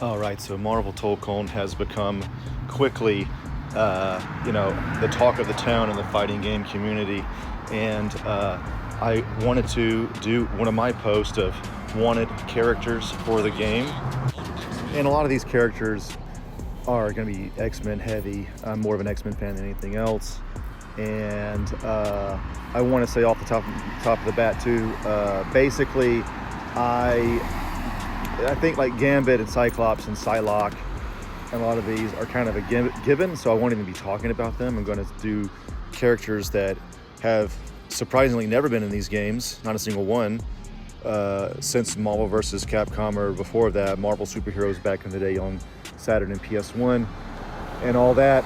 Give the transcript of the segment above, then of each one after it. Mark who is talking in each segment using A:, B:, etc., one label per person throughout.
A: All right, so Marvel Tolkien has become quickly, the talk of the town in the fighting game community, and I wanted to do one of my posts of wanted characters for the game, and a lot of these characters are going to be X-Men heavy. I'm more of an X-Men fan than anything else, and I want to say off the top of the bat too. Basically, I think like Gambit and Cyclops and Psylocke and a lot of these are kind of a given, so I won't even be talking about them. I'm going to do characters that have surprisingly never been in these games, not a single one, since Marvel vs. Capcom or before that, Marvel superheroes back in the day on Saturn and PS1 and all that.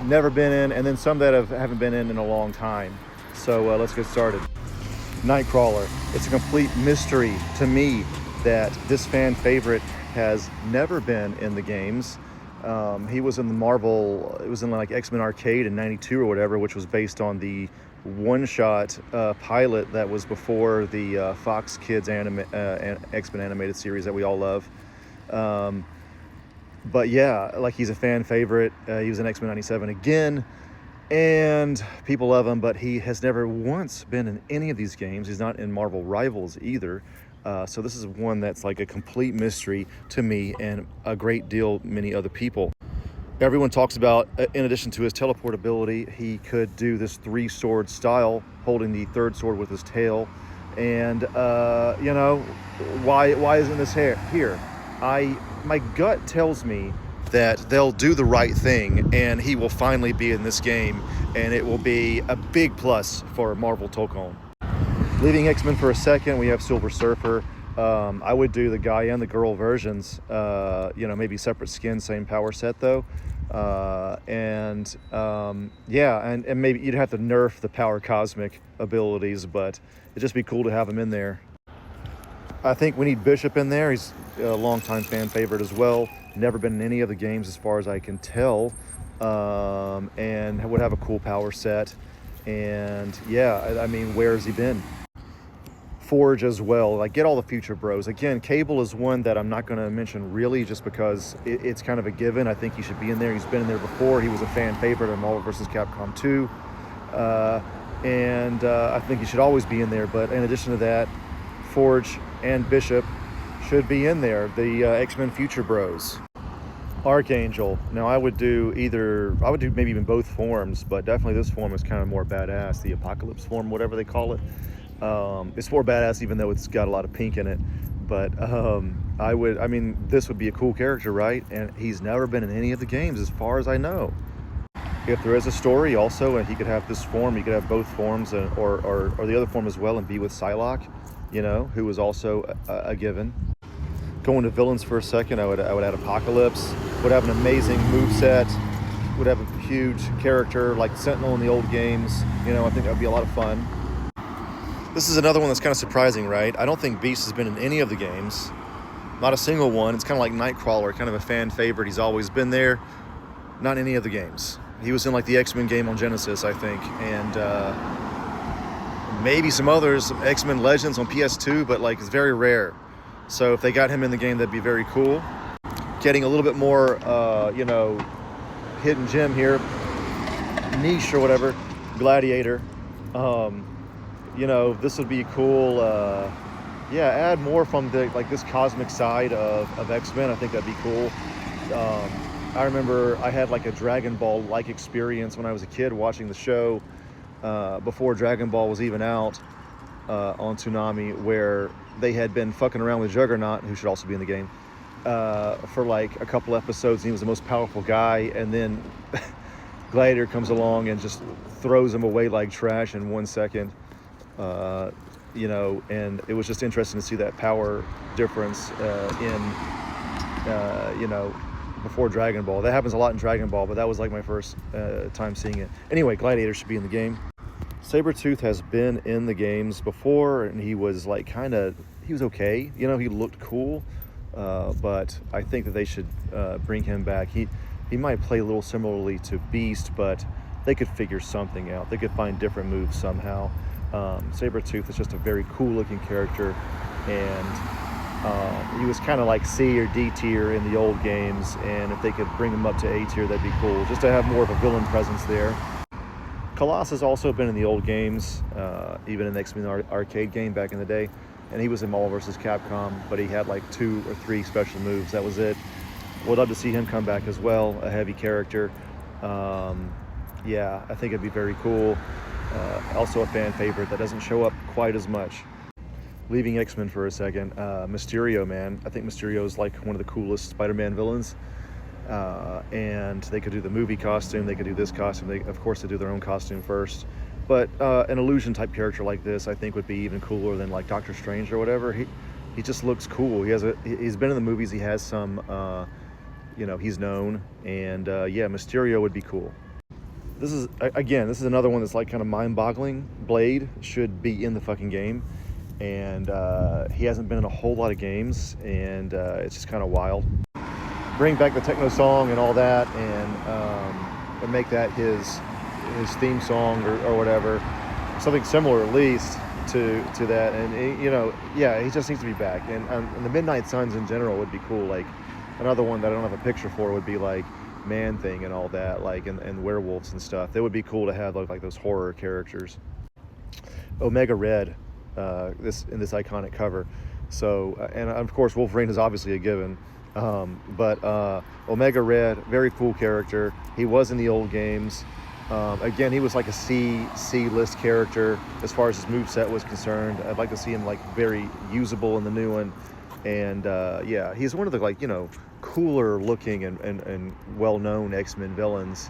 A: Never been in, and then some that haven't been in a long time. So let's get started. Nightcrawler. It's a complete mystery to me that this fan favorite has never been in the games. He was in the Marvel, it was in like X-Men Arcade in '92 or whatever, which was based on the one-shot pilot that was before the Fox Kids X-Men animated series that we all love. But yeah, like he's a fan favorite. He was in X-Men '97 again, and people love him, but he has never once been in any of these games. He's not in Marvel Rivals either. So this is one that's like a complete mystery to me and a great deal many other people. Everyone talks about, in addition to his teleportability, he could do this three-sword style, holding the third sword with his tail. And, why isn't this here? My gut tells me that they'll do the right thing and he will finally be in this game, and it will be a big plus for Marvel Tolkien. Leaving X-Men for a second, we have Silver Surfer. I would do the guy and the girl versions, maybe separate skin, same power set though. And maybe you'd have to nerf the power cosmic abilities, but it'd just be cool to have him in there. I think we need Bishop in there. He's a longtime fan favorite as well. Never been in any of the games as far as I can tell, and would have a cool power set. And yeah, I mean, where has he been? Forge as well. Like, get all the future bros. Again, Cable is one that I'm not going to mention really, just because it's kind of a given. I think he should be in there. He's been in there before. He was a fan favorite in Marvel vs. Capcom 2. I think he should always be in there. But in addition to that, Forge and Bishop should be in there. The X-Men future bros. Archangel. Now, I would do maybe even both forms, but definitely this form is kind of more badass. The Apocalypse form, whatever they call it. It's more badass, even though it's got a lot of pink in it. But this would be a cool character, right? And he's never been in any of the games, as far as I know. If there is a story, also, and he could have this form, he could have both forms, or the other form as well, and be with Psylocke, who was also a given. Going to villains for a second, I would add Apocalypse. Would have an amazing moveset. Would have a huge character like Sentinel in the old games. I think that would be a lot of fun. This is another one that's kind of surprising, right? I don't think Beast has been in any of the games. Not a single one. It's kind of like Nightcrawler, kind of a fan favorite. He's always been there. Not in any of the games. He was in like the X-Men game on Genesis, I think. And maybe some others, X-Men Legends on PS2, but like it's very rare. So if they got him in the game, that'd be very cool. Getting a little bit more, hidden gem here. Niche or whatever. Gladiator. This would be cool. Add more from this cosmic side of X-Men. I think that'd be cool. I remember I had like a Dragon Ball like experience when I was a kid watching the show before Dragon Ball was even out on Toonami, where they had been fucking around with Juggernaut, who should also be in the game, for like a couple episodes, and he was the most powerful guy, and then Gladiator comes along and just throws him away like trash in 1 second. And it was just interesting to see that power difference before Dragon Ball. That happens a lot in Dragon Ball, but that was like my first time seeing it. Anyway, Gladiator should be in the game. Sabretooth has been in the games before, and he was like he was okay. He looked cool, but I think that they should bring him back. He might play a little similarly to Beast, but they could figure something out. They could find different moves somehow. Sabretooth is just a very cool looking character, and He was kind of like C or D tier in the old games, and if they could bring him up to A tier, that'd be cool, just to have more of a villain presence there. Colossus has also been in the old games, even in the XMen arcade game back in the day, and he was in Marvel vs. Capcom, but he had like 2 or 3 special moves. That was it. Would love to see him come back as well, a heavy character. Yeah, I think it'd be very cool. Also a fan favorite that doesn't show up quite as much. Leaving X-Men for a second, Mysterio, man. I think Mysterio is like one of the coolest Spider-Man villains. And they could do the movie costume, they could do this costume. Of course, they do their own costume first. But an illusion type character like this, I think, would be even cooler than like Doctor Strange or whatever. He just looks cool. He's been in the movies. He has some, he's known. And yeah, Mysterio would be cool. This is another one that's like kind of mind-boggling. Blade should be in the fucking game. And he hasn't been in a whole lot of games, and it's just kind of wild. Bring back the techno song and all that, and make that his theme song or whatever, something similar at least to that. And yeah, he just needs to be back. And the Midnight Suns in general would be cool. Like another one that I don't have a picture for would be like Man Thing and all that, like and werewolves and stuff. That would be cool to have like those horror characters. Omega Red. This iconic cover. So and of course Wolverine is obviously a given, but Omega Red, very cool character. He was in the old games. Again, he was like a C list character as far as his moveset was concerned. I'd like to see him like very usable in the new one. And yeah, he's one of the cooler looking and well known X-Men villains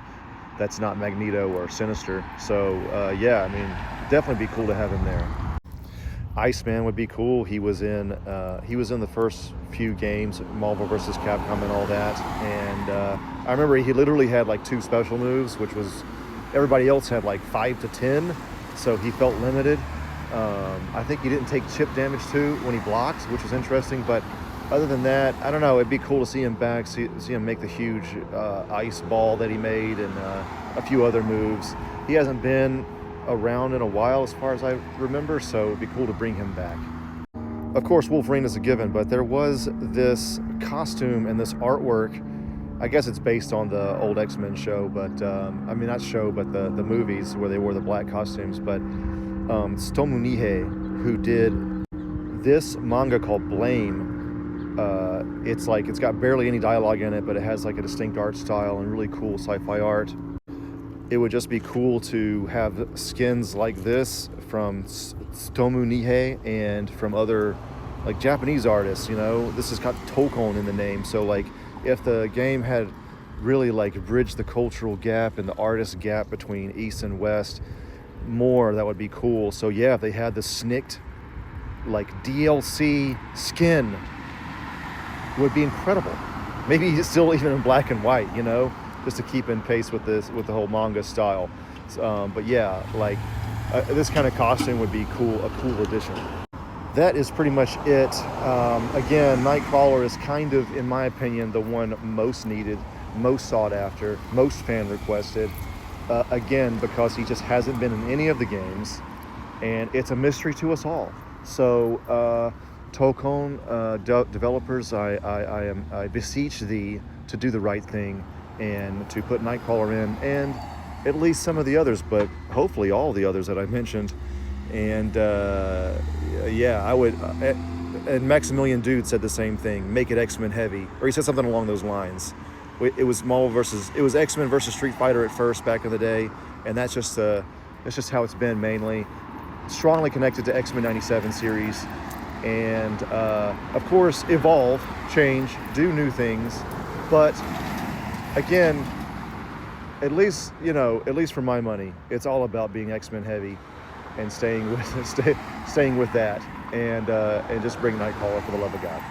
A: that's not Magneto or Sinister. So yeah, I mean, definitely be cool to have him there. Iceman would be cool. He was in the first few games, Marvel vs. Capcom and all that. And I remember he literally had like 2 special moves, which was everybody else had like 5 to 10, so he felt limited. I think he didn't take chip damage too when he blocked, which was interesting. But other than that, I don't know. It'd be cool to see him back, see him make the huge ice ball that he made, and a few other moves. He hasn't been around in a while as far as I remember, so it'd be cool to bring him back. Of course, Wolverine is a given, but there was this costume and this artwork. I guess it's based on the old X-Men show, but I mean not show, but the movies where they wore the black costumes. But Tsutomu Nihei, who did this manga called Blame, it's got barely any dialogue in it, but it has like a distinct art style and really cool sci-fi art. It would just be cool to have skins like this from Tsutomu Nihei and from other like Japanese artists. This has got Tokon in the name, so like if the game had really like bridged the cultural gap and the artist gap between East and West more, that would be cool. So yeah, if they had the Snicked like DLC skin, it would be incredible. Maybe it's still even in black and white, just to keep in pace with the whole manga style. But yeah, like this kind of costume would be a cool addition. That is pretty much it. Again, Nightcrawler is kind of, in my opinion, the one most needed, most sought after, most fan requested. Again, because he just hasn't been in any of the games, and it's a mystery to us all. So Tokon developers, I beseech thee to do the right thing and to put Nightcrawler in, and at least some of the others, but hopefully all the others that I mentioned. And yeah, I would. And Maximilian Dude said the same thing. Make it X-Men heavy, or he said something along those lines. It was X-Men versus Street Fighter at first back in the day, and that's just how it's been mainly. Strongly connected to X-Men '97 series, and of course evolve, change, do new things, but again, at least for my money, it's all about being X-Men heavy and staying with that, and just bring Nightcrawler for the love of God.